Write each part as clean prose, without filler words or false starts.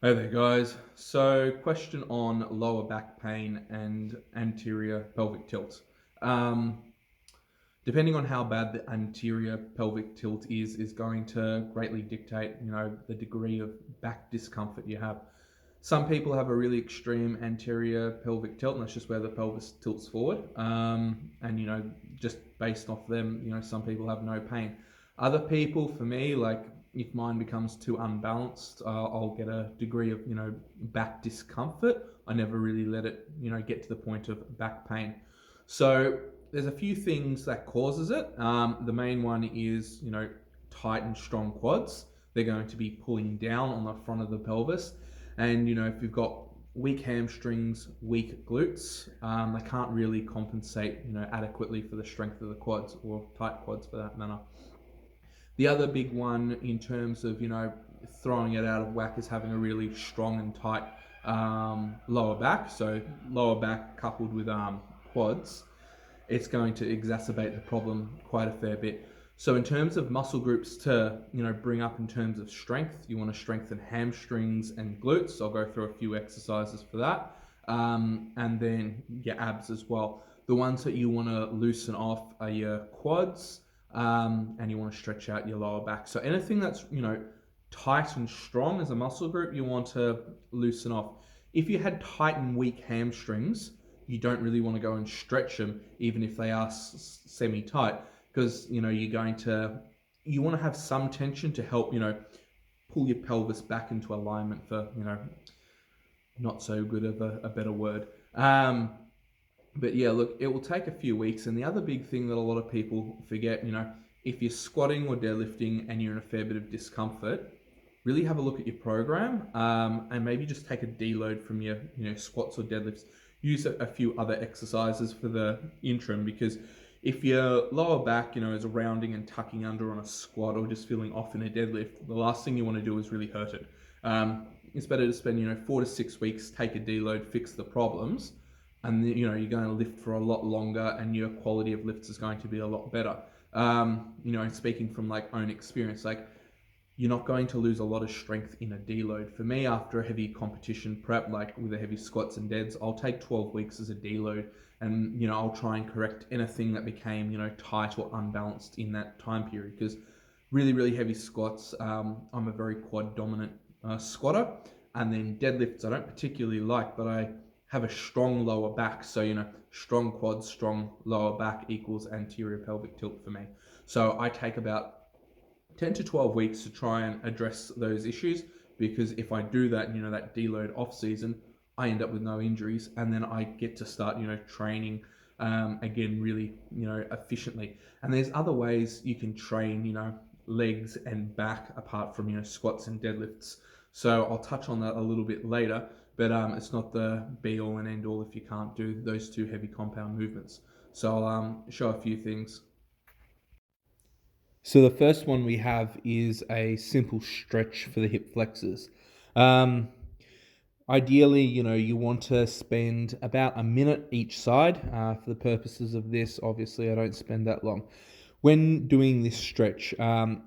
Hey there, guys. So, question on lower back pain and anterior pelvic tilt. Um, Depending on how bad the anterior pelvic tilt is going to greatly dictate, the degree of back discomfort you have. Some people have a really extreme anterior pelvic tilt, and that's just where the pelvis tilts forward. And just based off them, some people have no pain. Other people, for me, like if mine becomes too unbalanced, I'll get a degree of back discomfort. I never really let it get to the point of back pain. So there's a few things that causes it. The main one is tight and strong quads. They're going to be pulling down on the front of the pelvis, and if you've got weak hamstrings, weak glutes, they can't really compensate adequately for the strength of the quads, or tight quads for that matter. The other big one in terms of throwing it out of whack is having a really strong and tight lower back. So lower back coupled with quads, it's going to exacerbate the problem quite a fair bit. So in terms of muscle groups to bring up in terms of strength, you want to strengthen hamstrings and glutes. I'll go through a few exercises for that, and then your abs as well. The ones that you want to loosen off are your quads, and you want to stretch out your lower back. So anything that's tight and strong as a muscle group, you want to loosen off. If you had tight and weak hamstrings, you don't really want to go and stretch them, even if they are semi-tight, because you want to have some tension to help pull your pelvis back into alignment, for not so good of a better word. But yeah, look, it will take a few weeks. And the other big thing that a lot of people forget, if you're squatting or deadlifting and you're in a fair bit of discomfort, really have a look at your program, and maybe just take a deload from your squats or deadlifts. Use a few other exercises for the interim, because if your lower back is rounding and tucking under on a squat, or just feeling off in a deadlift, the last thing you want to do is really hurt it. It's better to spend 4 to 6 weeks, take a deload, fix the problems, and you're going to lift for a lot longer, and your quality of lifts is going to be a lot better. Speaking from own experience, you're not going to lose a lot of strength in a deload. For me, after a heavy competition prep, with the heavy squats and deads, I'll take 12 weeks as a deload, and I'll try and correct anything that became tight or unbalanced in that time period. Because really, really heavy squats, I'm a very quad dominant squatter, and then deadlifts I don't particularly like, but I have a strong lower back. So strong quads, strong lower back equals anterior pelvic tilt for me. So I take about 10 to 12 weeks to try and address those issues, because if I do that, that deload off season, I end up with no injuries, and then I get to start, training again really, efficiently. And there's other ways you can train, legs and back apart from, squats and deadlifts. So I'll touch on that a little bit later, but it's not the be all and end all if you can't do those two heavy compound movements. So I'll show a few things. So the first one we have is a simple stretch for the hip flexors. Ideally, you want to spend about a minute each side. For the purposes of this, obviously, I don't spend that long. When doing this stretch,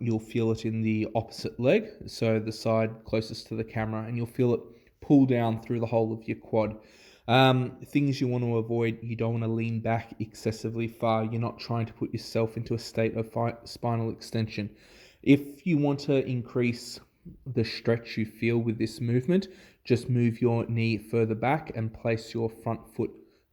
you'll feel it in the opposite leg, so the side closest to the camera, and you'll feel it pull down through the whole of your quad. Things you want to avoid: you don't want to lean back excessively far. You're not trying to put yourself into a state of spinal extension. If you want to increase the stretch you feel with this movement, just move your knee further back and place your front foot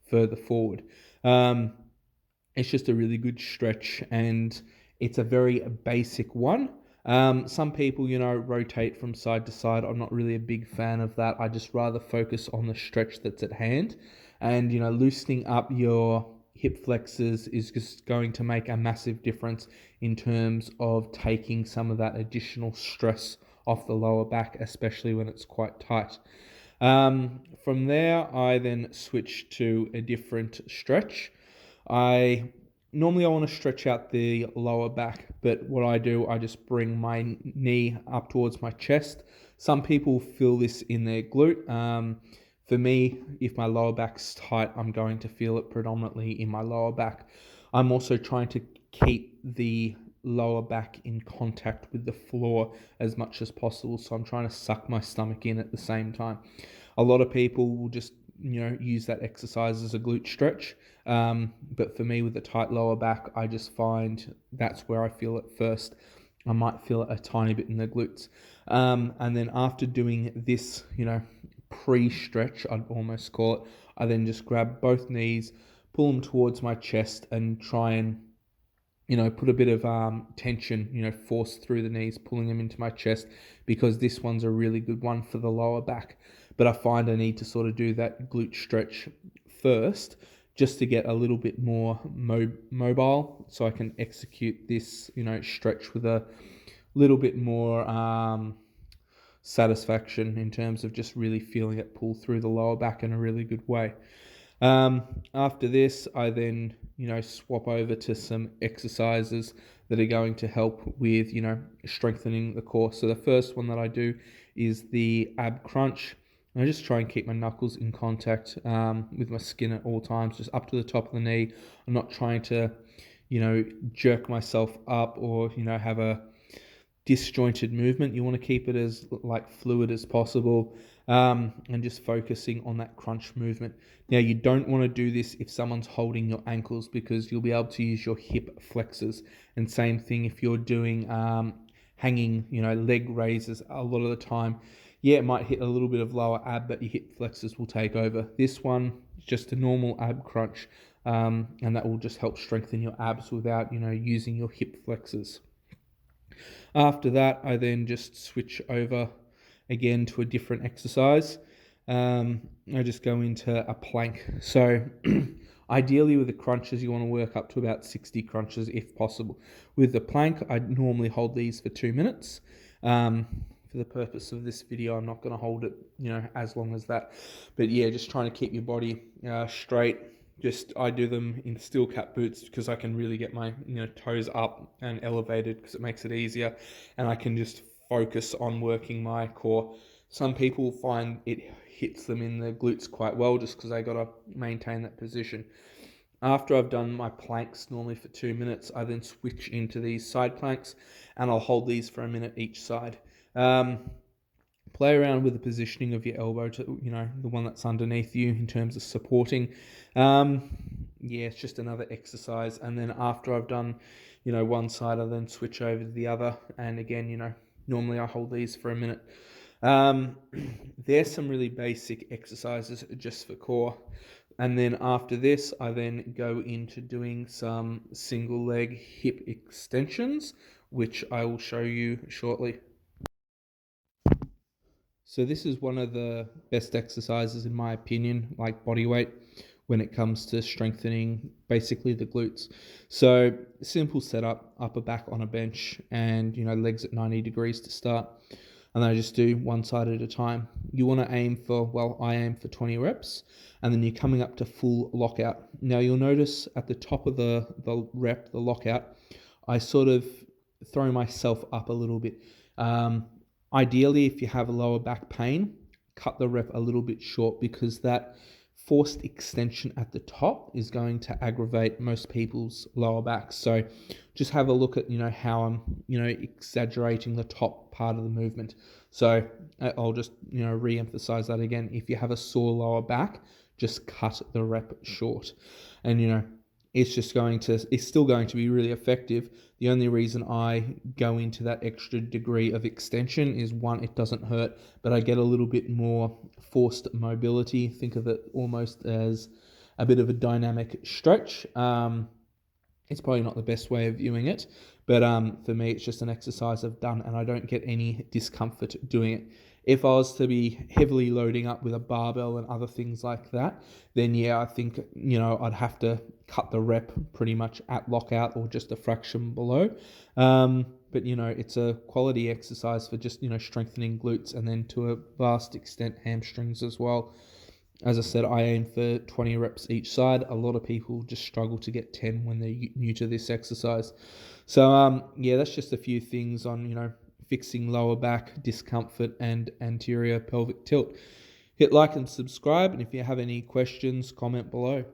further forward. It's just a really good stretch, and it's a very basic one. Some people, rotate from side to side. I'm not really a big fan of that. I just rather focus on the stretch that's at hand. And, loosening up your hip flexors is just going to make a massive difference in terms of taking some of that additional stress off the lower back, especially when it's quite tight. From there, I then switch to a different stretch. Normally I want to stretch out the lower back, but what I do, I just bring my knee up towards my chest. Some people feel this in their glute. For me, if my lower back's tight, I'm going to feel it predominantly in my lower back. I'm also trying to keep the lower back in contact with the floor as much as possible. So I'm trying to suck my stomach in at the same time. A lot of people will just, use that exercise as a glute stretch. But for me, with a tight lower back, I just find that's where I feel it first. I might feel it a tiny bit in the glutes. And then after doing this, pre-stretch, I'd almost call it, I then just grab both knees, pull them towards my chest and try and, put a bit of tension, force through the knees, pulling them into my chest, because this one's a really good one for the lower back. But I find I need to sort of do that glute stretch first, just to get a little bit more mobile, so I can execute this, stretch with a little bit more satisfaction in terms of just really feeling it pull through the lower back in a really good way. After this, I then, swap over to some exercises that are going to help with, strengthening the core. So the first one that I do is the ab crunch. I just try and keep my knuckles in contact with my skin at all times, just up to the top of the knee. I'm not trying to, jerk myself up or, have a disjointed movement. You want to keep it as fluid as possible, and just focusing on that crunch movement. Now, you don't want to do this if someone's holding your ankles, because you'll be able to use your hip flexors. And same thing if you're doing hanging, leg raises. A lot of the time, it might hit a little bit of lower ab, but your hip flexors will take over. This one is just a normal ab crunch, and that will just help strengthen your abs without, using your hip flexors. After that, I then just switch over again to a different exercise. I just go into a plank. So ideally with the crunches, you want to work up to about 60 crunches if possible. With the plank, I normally hold these for 2 minutes. For the purpose of this video, I'm not going to hold it, as long as that. But yeah, just trying to keep your body straight. I do them in steel cap boots because I can really get my toes up and elevated, because it makes it easier, and I can just focus on working my core. Some people find it hits them in the glutes quite well just because they got to maintain that position. After I've done my planks, normally for 2 minutes, I then switch into these side planks, and I'll hold these for a minute each side. Play around with the positioning of your elbow to, the one that's underneath you in terms of supporting. It's just another exercise. And then after I've done, one side, I then switch over to the other. And again, normally I hold these for a minute. There's some really basic exercises just for core. And then after this, I then go into doing some single leg hip extensions, which I will show you shortly. So this is one of the best exercises in my opinion, like body weight, when it comes to strengthening basically the glutes. So simple setup, upper back on a bench, and legs at 90 degrees to start. And then I just do one side at a time. You want to aim for, I aim for 20 reps, and then you're coming up to full lockout. Now you'll notice at the top of the rep, the lockout, I sort of throw myself up a little bit. Ideally, if you have a lower back pain, cut the rep a little bit short, because that forced extension at the top is going to aggravate most people's lower backs. So just have a look at, how I'm, exaggerating the top part of the movement. So I'll just, re-emphasize that again. If you have a sore lower back, just cut the rep short. And, it's still going to be really effective. The only reason I go into that extra degree of extension is, one, it doesn't hurt, but I get a little bit more forced mobility. Think of it almost as a bit of a dynamic stretch. It's probably not the best way of viewing it, but for me, it's just an exercise I've done, and I don't get any discomfort doing it. If I was to be heavily loading up with a barbell and other things like that, then I think, I'd have to cut the rep pretty much at lockout or just a fraction below. But, it's a quality exercise for just, strengthening glutes, and then to a vast extent hamstrings as well. As I said, I aim for 20 reps each side. A lot of people just struggle to get 10 when they're new to this exercise. So, that's just a few things on, fixing lower back discomfort and anterior pelvic tilt. Hit like and subscribe, and if you have any questions, comment below.